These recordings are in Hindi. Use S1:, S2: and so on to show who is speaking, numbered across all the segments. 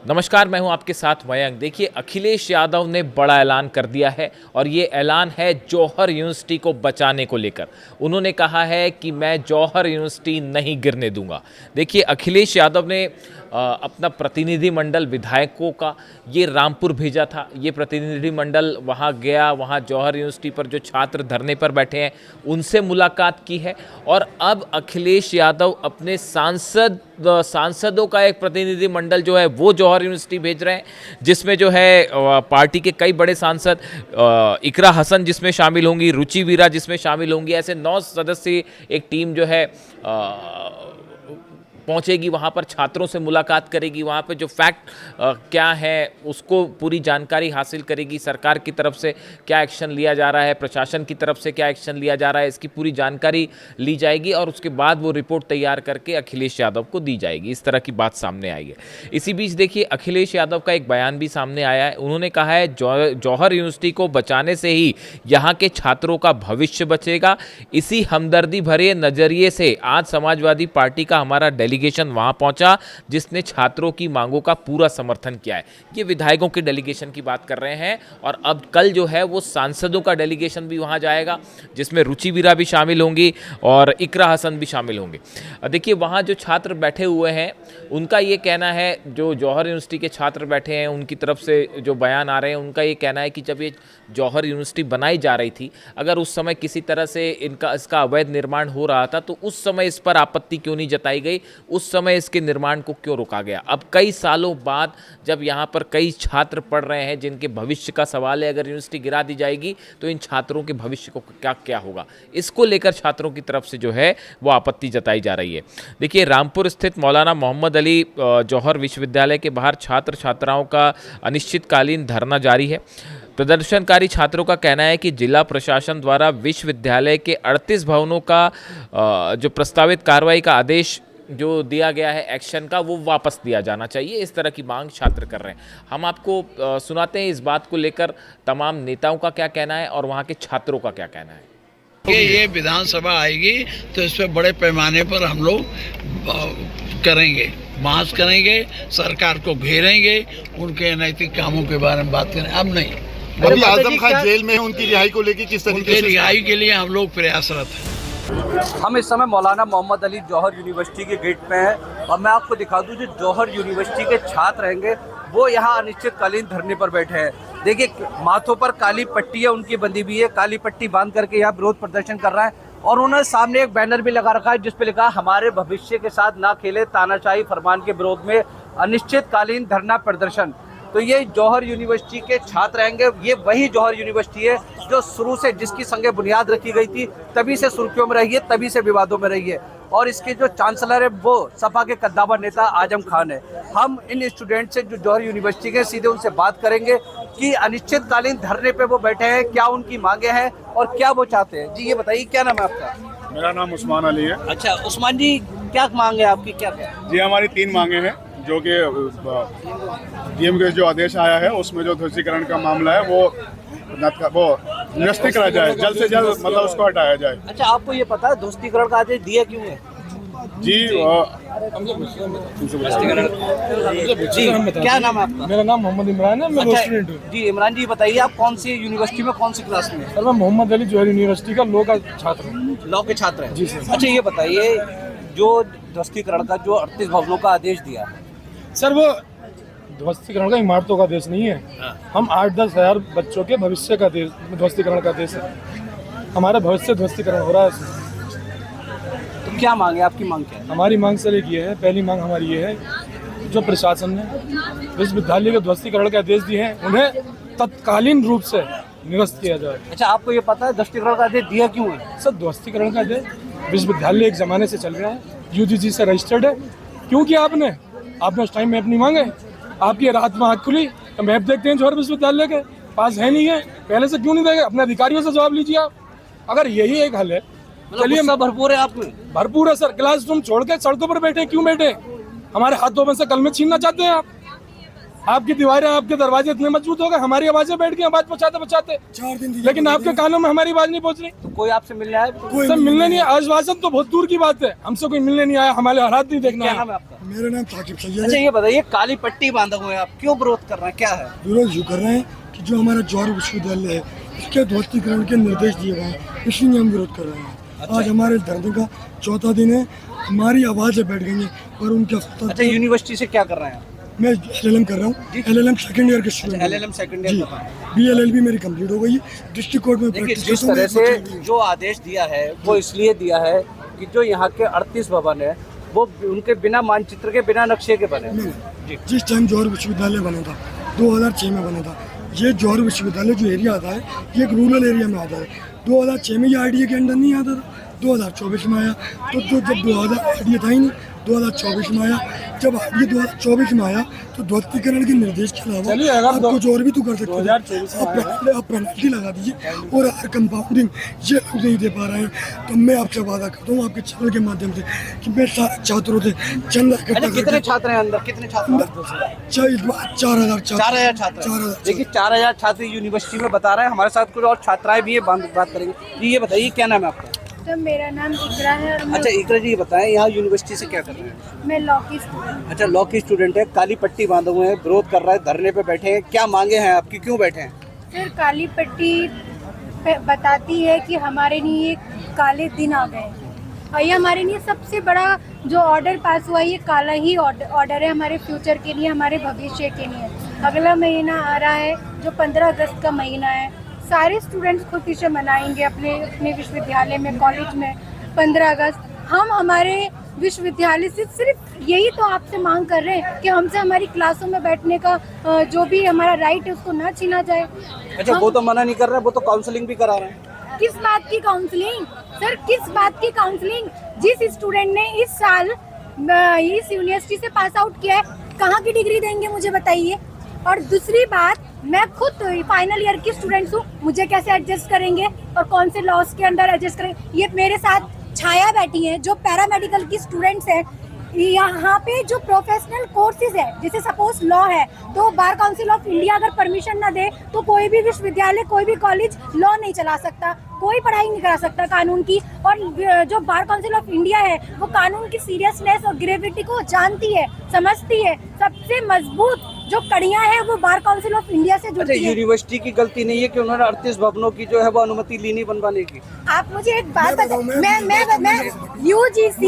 S1: नमस्कार, मैं हूं आपके साथ मयंक। देखिए, अखिलेश यादव ने बड़ा ऐलान कर दिया है और ये ऐलान है जौहर यूनिवर्सिटी को बचाने को लेकर। उन्होंने कहा है कि मैं जौहर यूनिवर्सिटी नहीं गिरने दूंगा। देखिए, अखिलेश यादव ने अपना प्रतिनिधिमंडल विधायकों का ये रामपुर भेजा था। ये प्रतिनिधिमंडल वहाँ गया, वहाँ जौहर यूनिवर्सिटी पर जो छात्र धरने पर बैठे हैं उनसे मुलाकात की है और अब अखिलेश यादव अपने सांसदों का एक प्रतिनिधिमंडल जो है वो जौहर यूनिवर्सिटी भेज रहे हैं, जिसमें जो है पार्टी के कई बड़े सांसद, इकरा हसन जिसमें शामिल होंगी, रुचि वीरा जिसमें शामिल होंगी, ऐसे 9 सदस्यीय एक टीम जो है पहुंचेगी वहां पर, छात्रों से मुलाकात करेगी, वहां पे जो फैक्ट क्या है उसको पूरी जानकारी हासिल करेगी, सरकार की तरफ से क्या एक्शन लिया जा रहा है, प्रशासन की तरफ से क्या एक्शन लिया जा रहा है, इसकी पूरी जानकारी ली जाएगी और उसके बाद वो रिपोर्ट तैयार करके अखिलेश यादव को दी जाएगी। इस तरह की बात सामने आई है। इसी बीच देखिए, अखिलेश यादव का एक बयान भी सामने आया है। उन्होंने कहा है जौहर यूनिवर्सिटी को बचाने से ही यहाँ के छात्रों का भविष्य बचेगा। इसी हमदर्दी भरे नजरिए से आज समाजवादी पार्टी का हमारा डेलीगेशन वहां पहुंचा, जिसने छात्रों की मांगों का पूरा समर्थन किया है। ये विधायकों के डेलीगेशन की बात कर रहे हैं और अब कल जो है वो सांसदों का डेलीगेशन भी वहां जाएगा, जिसमें रुचि वीरा भी शामिल होंगी और इकरा हसन भी शामिल होंगे। देखिए, वहां जो छात्र बैठे हुए हैं उनका ये कहना है, जो जौहर यूनिवर्सिटी के छात्र बैठे हैं उनकी तरफ से जो बयान आ रहे हैं, उनका ये कहना है कि जब ये जौहर यूनिवर्सिटी बनाई जा रही थी, अगर उस समय किसी तरह से इसका अवैध निर्माण हो रहा था तो उस समय इस पर आपत्ति क्यों नहीं जताई गई, उस समय इसके निर्माण को क्यों रोका गया। अब कई सालों बाद जब यहाँ पर कई छात्र पढ़ रहे हैं जिनके भविष्य का सवाल है, अगर यूनिवर्सिटी गिरा दी जाएगी तो इन छात्रों के भविष्य को क्या क्या होगा, इसको लेकर छात्रों की तरफ से जो है वो आपत्ति जताई जा रही है। देखिए, रामपुर स्थित मौलाना मोहम्मद अली जौहर विश्वविद्यालय के बाहर छात्र छात्राओं का अनिश्चितकालीन धरना जारी है। प्रदर्शनकारी छात्रों का कहना है कि जिला प्रशासन द्वारा विश्वविद्यालय के 38 भवनों का जो प्रस्तावित कार्रवाई का आदेश जो दिया गया है एक्शन का, वो वापस दिया जाना चाहिए। इस तरह की मांग छात्र कर रहे हैं। हम आपको सुनाते हैं इस बात को लेकर तमाम नेताओं का क्या कहना है और वहाँ के छात्रों का क्या कहना है।
S2: ये विधानसभा आएगी तो इस पर बड़े पैमाने पर हम लोग करेंगे, मास करेंगे, सरकार को घेरेंगे, उनके नैतिक कामों के बारे में बात करें। अब नहीं,
S3: अभी आजम खान जेल में है, उनकी रिहाई को लेकर किस तरीके से
S2: रिहाई के लिए हम लोग प्रयासरत हैं।
S4: हम इस समय मौलाना मोहम्मद अली जौहर यूनिवर्सिटी के गेट पे हैं और मैं आपको दिखा दूं, जो जौहर यूनिवर्सिटी के छात्र रहेंगे वो यहाँ अनिश्चितकालीन धरने पर बैठे हैं। देखिए, माथों पर काली पट्टी है उनकी बंधी हुई है, काली पट्टी बांध करके यहाँ विरोध प्रदर्शन कर रहा है और उन्होंने सामने एक बैनर भी लगा रखा है जिस पे लिखा है, हमारे भविष्य के साथ ना खेले, तानाशाही फरमान के विरोध में अनिश्चितकालीन धरना प्रदर्शन। तो ये जौहर यूनिवर्सिटी के छात्र रहेंगे। ये वही जौहर यूनिवर्सिटी है जो शुरू से, जिसकी संगे बुनियाद रखी गई थी, तभी से सुर्खियों में रही है, तभी से विवादों में रही है और इसके जो चांसलर है वो सपा के कद्दावर नेता आजम खान है। हम इन स्टूडेंट से जो जौहर यूनिवर्सिटी के, सीधे उनसे बात करेंगे कि अनिश्चितकालीन धरने पे वो बैठे हैं, क्या उनकी मांगे हैं और क्या वो चाहते हैं। जी ये बताइए, क्या नाम है आपका?
S3: मेरा नाम उस्मान अली है।
S4: अच्छा उस्मान जी, क्या मांगे आपकी? क्या
S3: जी, हमारी 3 मांगे हैं, जो कि डीएम के जो आदेश आया है उसमें जो ध्वस्तीकरण का मामला है वो निरस्त करा जाए, जल्द से जल्द मतलब उसको हटाया जाए।
S4: अच्छा, आपको ये पता है ध्वस्तीकरण का आदेश दिया क्यों है?
S3: जी
S4: क्या नाम है आपका?
S5: मेरा नाम मोहम्मद इमरान है, मैं स्टूडेंट हूँ।
S4: जी इमरान जी बताइए, आप कौन सी यूनिवर्सिटी में, कौन सी क्लास में?
S5: सर, मैं मोहम्मद अली जौहर यूनिवर्सिटी का लॉ का छात्र हूँ।
S4: लॉ के छात्र हैं?
S5: जी सर।
S4: अच्छा ये बताइए, जो ध्वस्तीकरण का जो 38 भवनों का आदेश दिया है,
S5: सर वो ध्वस्तीकरण का इमारतों का देश नहीं है। हम 8-10 हज़ार बच्चों के भविष्य का देश, ध्वस्तीकरण का देश है। हमारा भविष्य ध्वस्तीकरण हो रहा है।
S4: तो क्या मांग है आपकी? मांग क्या है?
S5: हमारी मांग सर एक ये है, पहली मांग हमारी ये है, जो प्रशासन ने विश्वविद्यालय के ध्वस्तीकरण के आदेश दिए हैं उन्हें तत्कालीन रूप से निरस्त किया जाए।
S4: अच्छा, आपको ये पता है ध्वस्तीकरण का आदेश दिया क्यों है?
S5: सर, ध्वस्तीकरण का आदेश विश्वविद्यालय एक ज़माने से चल रहा है, यूजीसी से रजिस्टर्ड है। क्योंकि आपने उस टाइम मैप नहीं मांगे, आपकी रात में आँख खुली तो मैप देखते हैं जौहर विश्वविद्यालय के पास है नहीं है, पहले से क्यों नहीं देंगे? अपने अधिकारियों से जवाब लीजिए आप। अगर यही एक हल है, चलिए।
S4: भरपूर है आप में?
S5: भरपूर है सर। क्लासरूम छोड़ के सड़कों पर बैठे क्यों बैठे? हमारे हाथों में से कलमे छीनना चाहते हैं आप? आपकी दीवारें, आपके दरवाजे इतने मजबूत हो गए, हमारी आवाजें बैठ गई आवाज पहुंचाते पहुंचाते 4 दिन, लेकिन आपके कानों में हमारी आवाज नहीं पहुंच रही।
S4: तो कोई आपसे मिलने आया?
S5: सब मिलने नहीं, आश्वासन तो बहुत दूर की बात है, हमसे कोई मिलने नहीं आया, हमारे हालात नहीं देखना
S4: क्या
S5: है।
S4: नाम है आपका?
S6: मेरा नाम ताकिब सैयद
S4: अच्छा
S6: है।
S4: ये बताइए, काली पट्टी बांधे हुए हैं आप, क्यों विरोध कर रहे हैं, क्या है?
S6: विरोध यूँ कर रहे हैं कि जो हमारा जौहर विश्वविद्यालय है इसके ध्वस्तीकरण के निर्देश दिए गए हैं, इसलिए हम विरोध कर रहे हैं। आज हमारे धरने का 4था दिन है, हमारी आवाज़ें बैठ गई हैं और उनके
S4: अच्छा, यूनिवर्सिटी से क्या कर रहे हैं?
S6: मैं LLM कर रहा हूँ, LLM सेकंड ईयर के स्टूडेंट।
S4: LLM सेकंड ईयर का।
S6: BLLB मेरी कंप्लीट हो गई है, डिस्ट्रिक्ट कोर्ट में
S4: देखिए,
S6: प्रैक्टिस
S4: जिस
S6: करता हूँ,
S4: तरह
S6: मैं
S4: से जो आदेश दिया है वो इसलिए दिया है कि जो यहाँ के 38 भवन है वो उनके बिना मानचित्र के, बिना नक्शे के बने।
S6: नहीं, जिस टाइम जौहर विश्वविद्यालय बना था 2006 में बना था, ये जौहर विश्वविद्यालय जो एरिया आता है ये एक रूरल एरिया में आता है। 2006 में ये IDA के अंडर नहीं आता था, 2024 में आया। तो जब 2000 IDA था ही नहीं, 2024 में आया। जब IDA 2024 में आया तो ध्वस्तीकरण के निर्देश के अलावा आप कुछ और भी तो कर सकते हो। आप पेनल्टी लगा दीजिए और अगर कंपाउंडिंग ये लोग नहीं दे पा रहे हैं तो मैं आपसे वादा करता हूँ आपके चैनल के माध्यम से कि मैं सारे छात्रों से चंदा
S4: अच्छा,
S6: इकट्ठा
S4: कितने छात्र हैं अंदर, कितने छात्र हैं?
S6: 4000
S4: 4,000 छात्र।
S6: 4000।
S4: देखिए 4,000 छात्र यूनिवर्सिटी में बता रहे हैं। हमारे साथ कुछ और छात्राएं भी है, बात करेंगे। जी ये बताइए, क्या नाम है आपका?
S7: तो मेरा नाम इकरा है और
S4: अच्छा इकरा जी, ये बताएं यहाँ यूनिवर्सिटी से क्या कर रहे हैं?
S7: मैं लॉ की स्टूडेंट।
S4: अच्छा, लॉ की स्टूडेंट है, काली पट्टी बांधे हुए हैं, विरोध कर रहा है, धरने पे बैठे हैं। क्या मांगे हैं आपकी, क्यों बैठे हैं?
S7: फिर काली पट्टी बताती है कि हमारे लिए काले दिन आ गए और ये हमारे लिए सबसे बड़ा जो ऑर्डर पास हुआ है, ये काला ही ऑर्डर है हमारे फ्यूचर के लिए, हमारे भविष्य के लिए। अगला महीना आ रहा है जो 15 अगस्त का महीना है, सारे स्टूडेंट्स खुशी से मनाएंगे अपने विश्वविद्यालय में, कॉलेज में 15 अगस्त। हम हमारे विश्वविद्यालय से सिर्फ यही तो आपसे मांग कर रहे हैं कि हमसे हमारी क्लासों में बैठने का जो भी हमारा राइट है उसको ना छीना जाए।
S4: अच्छा, वो तो मना नहीं कर रहे, वो तो काउंसलिंग भी करा रहे हैं।
S7: किस बात की काउंसलिंग सर, किस बात की काउंसलिंग? जिस स्टूडेंट ने इस साल इस यूनिवर्सिटी से पास आउट किया है, कहाँ की डिग्री देंगे मुझे बताइए। और दूसरी बात, मैं खुद फाइनल ईयर की स्टूडेंट्स हूँ, मुझे कैसे एडजस्ट करेंगे और कौन से लॉस के अंदर एडजस्ट करेंगे? ये मेरे साथ छाया बैठी है जो पैरामेडिकल की स्टूडेंट्स हैं। यहाँ पे जो प्रोफेशनल कोर्सेज है, जैसे सपोज लॉ है, तो बार काउंसिल ऑफ इंडिया अगर परमिशन ना दे तो कोई भी विश्वविद्यालय, कोई भी कॉलेज लॉ नहीं चला सकता, कोई पढ़ाई नहीं करा सकता कानून की। और जो बार काउंसिल ऑफ इंडिया है वो कानून की सीरियसनेस और ग्रेविटी को जानती है, समझती है। सबसे मजबूत जो कड़ियां हैं वो बार काउंसिल ऑफ इंडिया से जुड़ती है।
S4: यूनिवर्सिटी की गलती नहीं है कि उन्होंने 38 भवनों की जो है वो अनुमति ली नहीं बनवाने की।
S7: आप मुझे एक बात बताओ, मैं UGC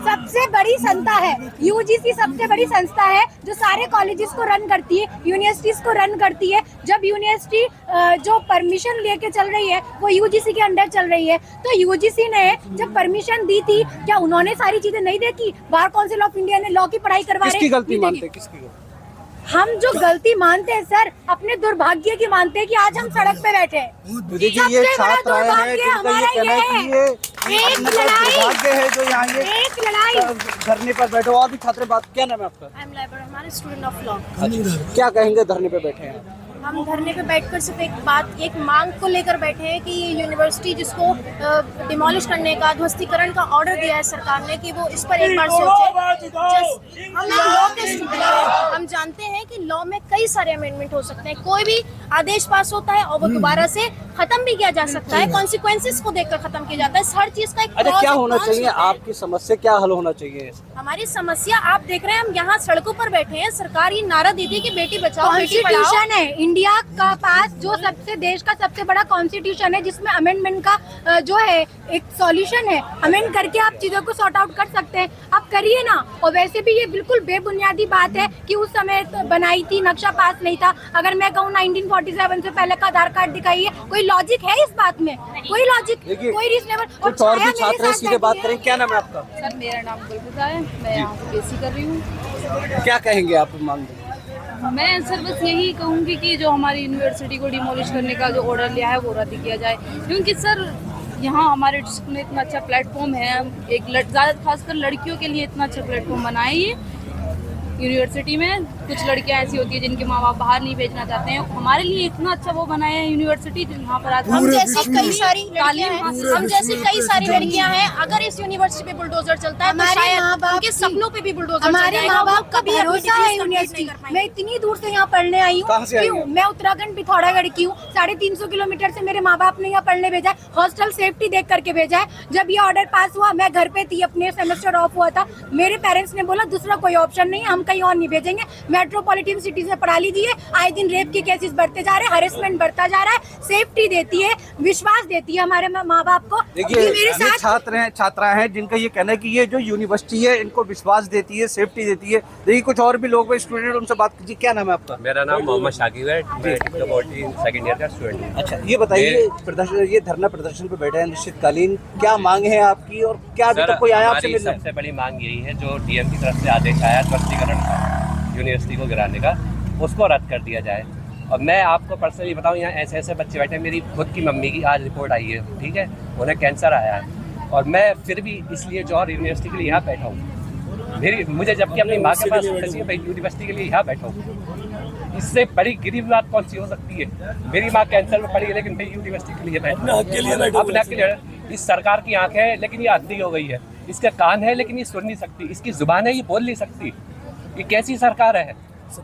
S7: सबसे बड़ी संस्था है, UGC सबसे बड़ी संस्था है जो सारे कॉलेजेस को रन करती है, यूनिवर्सिटीज को रन करती है। जब यूनिवर्सिटी जो परमिशन लेके चल रही है वो UGC के अंडर चल रही है, तो UGC ने जब परमिशन दी थी, क्या उन्होंने सारी चीजें नहीं देखी? बार काउंसिल ऑफ इंडिया ने लॉ की पढ़ाई करवा रहे हैं।
S4: किसकी गलती मानते हैं, किसकी गलती?
S7: हम जो गलती मानते हैं सर, अपने दुर्भाग्य की मानते हैं कि आज हम सड़क पे बैठे हैं।
S4: देखिए ये छात्र आए हैं जिनका ये कहना है कि ये
S7: एक
S4: दुर्भाग्य है जो यहाँ ये
S7: एक लड़ाई
S4: धरने पर बैठे हो। और भी छात्र बात, क्या नाम है आपका?
S7: हमारे स्टूडेंट ऑफ लॉ।
S4: क्या कहेंगे धरने पे बैठे हैं?
S8: हम धरने पे बैठकर सिर्फ एक मांग को लेकर बैठे हैं कि ये यूनिवर्सिटी जिसको डिमोलिश करने का, ध्वस्तीकरण का ऑर्डर दिया है सरकार ने, कि वो इस पर एक बार सोचे। हम लॉ के स्टूडेंट हैं, हम जानते हैं कि लॉ में कई सारे अमेंडमेंट हो सकते हैं, कोई भी आदेश पास होता है और वो दोबारा से खत्म भी किया जा सकता है, कॉन्सिक्वेंसेस को देखकर खत्म किया जाता है। हर चीज का एक
S4: अच्छा, क्या होना चाहिए? आपकी समस्या क्या हल होना चाहिए?
S8: हमारी समस्या आप देख रहे हैं, हम यहाँ सड़कों पर बैठे हैं। सरकार ये नारा देती है कि बेटी बचाओ बेटी पढ़ाओ।
S7: कॉन्स्टिट्यूशन है इंडिया का पास, जो सबसे देश का सबसे बड़ा कॉन्स्टिट्यूशन है, जिसमें अमेंडमेंट का जो है एक सॉल्यूशन है। अमेंड करके आप चीजों को सॉर्ट आउट कर सकते हैं, आप करिए ना। और वैसे भी ये बिल्कुल बेबुनियादी बात है कि उस समय तो बनाई थी, नक्शा पास नहीं था। अगर मैं कहूँ 1947 से पहले का आधार कार्ड दिखाइए, कोई लॉजिक है इस बात में? कोई लॉजिक, कोई रीजनेबल।
S4: कुछ और भी छात्र हैं, सीधे बात करें। क्या नाम है आपका?
S9: सर मेरा नाम गुलबुदा है, मैं यहाँ पे BSc कर रही हूँ।
S4: क्या कहेंगे आप मांग?
S9: मैं सर बस यही कहूँगी कि जो हमारी यूनिवर्सिटी को डिमोलिश करने का जो ऑर्डर लिया है वो रद्द किया जाए, क्योंकि सर यहाँ हमारे डिस्ट्रिक्ट में इतना अच्छा प्लेटफॉर्म है, एक ज़्यादा खासकर लड़कियों के लिए इतना अच्छा प्लेटफॉर्म बनाए ये यूनिवर्सिटी में। कुछ लड़कियां ऐसी होती है जिनके माँ बाप बाहर नहीं भेजना चाहते हैं। हमारे लिए इतना अच्छा वो बनाया है यूनिवर्सिटी, जहाँ पर आज
S8: हम जैसी कई सारी लड़कियां हैं, हम जैसी कई सारी लड़कियां हैं, अगर इस यूनिवर्सिटी पे बुलडोजर चलता है तो शायद उनके सपनों पे भी बुलडोजर
S7: हमारे माँ बाप का भरोसा है यूनिवर्सिटी। मैं इतनी दूर से यहाँ पढ़ने आई हूँ, क्यों? मैं उत्तराखंड पिथौरागढ़ की हूँ। 350 किलोमीटर से मेरे माँ बाप ने यहाँ पढ़ने भेजा है, हॉस्टल सेफ्टी देख करके भेजा है। जब ये ऑर्डर पास हुआ, मैं घर पे थी, अपने सेमेस्टर ऑफ हुआ था, मेरे पेरेंट्स ने बोला दूसरा कोई ऑप्शन नहीं है, हम कहीं और नहीं भेजेंगे, मेट्रोपॉलिटन सिटी से पढ़ा लीजिए। आए दिन रेप के केसेस बढ़ते जा रहे हैं, हरेसमेंट बढ़ता जा रहा है। सेफ्टी देती है, विश्वास देती है हमारे माँ बाप को।
S4: देखिए, ये छात्र हैं, छात्रा हैं जिनका ये कहना है कि ये जो यूनिवर्सिटी है इनको विश्वास देती है, सेफ्टी देती है। देखिए कुछ और भी लोग स्टूडेंट, उनसे बात कीजिए। क्या नाम है आपका?
S10: मेरा नाम मोहम्मद शाकिब है, मैं डिप्लोमेटी सेकंड ईयर का स्टूडेंट हूँ।
S4: अच्छा, ये बताइए, प्रदर्शन, ये धरना प्रदर्शन पे बैठे हैं अनिश्चितकालीन, क्या मांग है आपकी और क्या अभी तक कोई आया आपसे मिलने?
S10: सबसे बड़ी मांग यही है, जो डीएम की तरफ से आदेश आया ध्वस्तीकरण का, यूनिवर्सिटी को गिराने का, उसको रद्द कर दिया जाए। और मैं आपको पर्सनली बताऊं, यहाँ ऐसे ऐसे बच्चे बैठे हैं, मेरी खुद की मम्मी की आज रिपोर्ट आई है, ठीक है, उन्हें कैंसर आया है, और मैं फिर भी इसलिए जौहर यूनिवर्सिटी के लिए यहाँ बैठा हूँ। मुझे जबकि अपनी माँ के पास यूनिवर्सिटी के लिए यहाँ बैठा हूँ। इससे बड़ी गरीब बात कौन सी हो सकती है? मेरी माँ कैंसर में पड़ी है, लेकिन मैं यूनिवर्सिटी के लिए बैठा। इस सरकार की आंख है, लेकिन ये अंधी हो गई है। इसके कान है, लेकिन ये सुन नहीं सकती। इसकी जुबान है, ये बोल नहीं सकती। ये कैसी सरकार है?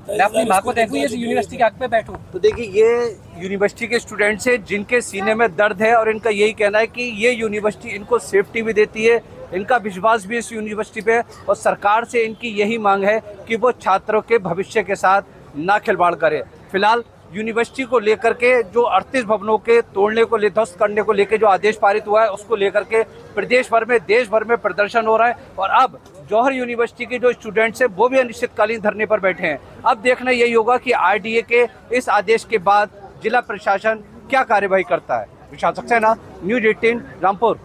S10: मैं अपनी माँ को देखूँ, ये यूनिवर्सिटी के हक पे बैठूँ।
S4: तो देखिए, ये यूनिवर्सिटी के स्टूडेंट्स हैं जिनके सीने में दर्द है और इनका यही कहना है कि ये यूनिवर्सिटी इनको सेफ्टी भी देती है, इनका विश्वास भी इस यूनिवर्सिटी पे, और सरकार से इनकी यही मांग है कि वो छात्रों के भविष्य के साथ ना खिलवाड़ करे। फिलहाल यूनिवर्सिटी को लेकर के जो 38 भवनों के तोड़ने को, ध्वस्त करने को लेकर जो आदेश पारित हुआ है, उसको लेकर के प्रदेश भर में, देश भर में प्रदर्शन हो रहा है। और अब जौहर यूनिवर्सिटी के जो स्टूडेंट्स हैं वो भी अनिश्चितकालीन धरने पर बैठे हैं। अब देखना यही होगा कि आरडीए के इस आदेश के बाद जिला प्रशासन क्या कार्यवाही करता है। विशाल सक्सेना, न्यूज़ 18, रामपुर।